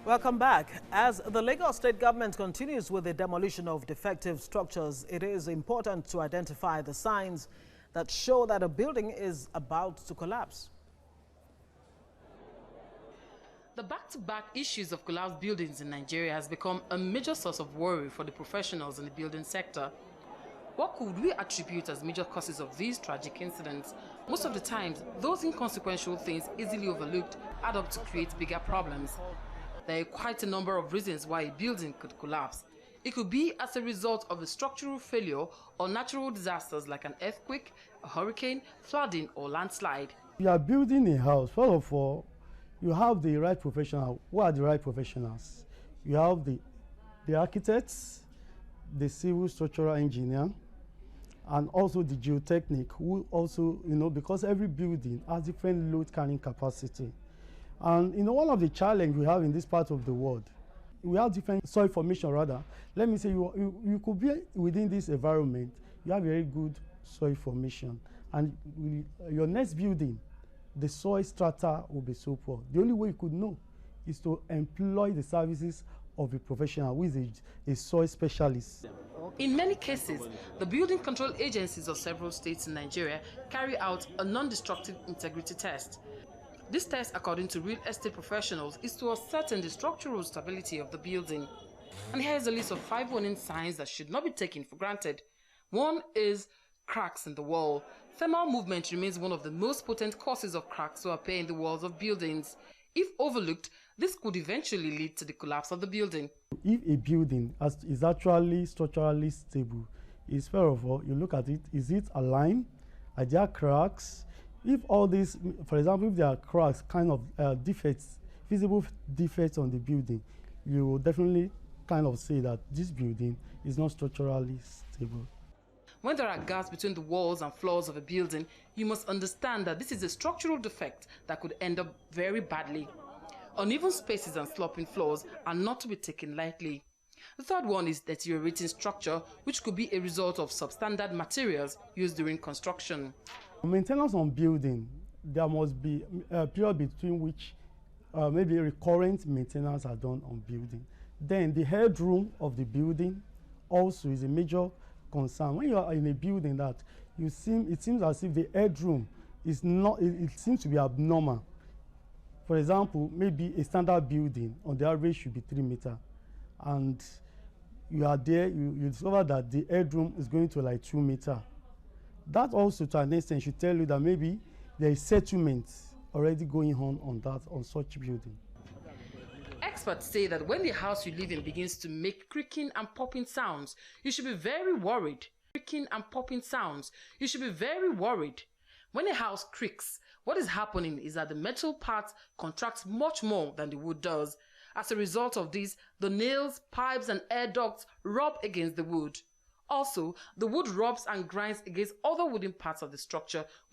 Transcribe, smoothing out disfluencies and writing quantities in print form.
Welcome back. As the Lagos State government continues with the demolition of defective structures, it is important to identify the signs that show that a building is about to collapse. The back-to-back issues of collapsed buildings in Nigeria has become a major source of worry for the professionals in the building sector. What could we attribute as major causes of these tragic incidents? Most of the times, those inconsequential things easily overlooked add up to create bigger problems. There are quite a number of reasons why a building could collapse. It could be as a result of a structural failure or natural disasters like an earthquake, a hurricane, flooding or landslide. You are building a house. First of all, you have the right professional. Who are the right professionals? You have the architects, the civil structural engineer, and also the geotechnic, who also, because every building has different load carrying capacity. And one of the challenges we have in this part of the world, we have different soil formation rather. Let me say you could be within this environment, you have very good soil formation. And your next building, the soil strata will be so poor. The only way you could know is to employ the services of a professional who is a soil specialist. In many cases, the building control agencies of several states in Nigeria carry out a non-destructive integrity test. This test, according to real estate professionals, is to ascertain the structural stability of the building. And here is a list of 5 warning signs that should not be taken for granted. One is cracks in the wall. Thermal movement remains one of the most potent causes of cracks to appear in the walls of buildings. If overlooked, this could eventually lead to the collapse of the building. If a building is actually structurally stable, first of all, you look at it, is it aligned? Are there cracks? If all these, for example, if there are cracks, kind of defects, visible defects on the building, you will definitely kind of say that this building is not structurally stable. When there are gaps between the walls and floors of a building, you must understand that this is a structural defect that could end up very badly. Uneven spaces and sloping floors are not to be taken lightly. The third one is deteriorating structure, which could be a result of substandard materials used during construction. Maintenance on building, there must be a period between which maybe recurrent maintenance are done on building. Then the headroom of the building also is a major concern. When you are in a building that it seems as if the headroom is not, it seems to be abnormal. For example, maybe a standard building on the average should be 3 meters, and you are there, you discover that the headroom is going to like 2 meters. That also, to an extent, should tell you that maybe there is settlement already going on such building. Experts say that when the house you live in begins to make creaking and popping sounds, you should be very worried. Creaking and popping sounds, you should be very worried. When a house creaks, what is happening is that the metal part contracts much more than the wood does. As a result of this, the nails, pipes, and air ducts rub against the wood. Also, the wood rubs and grinds against other wooden parts of the structure,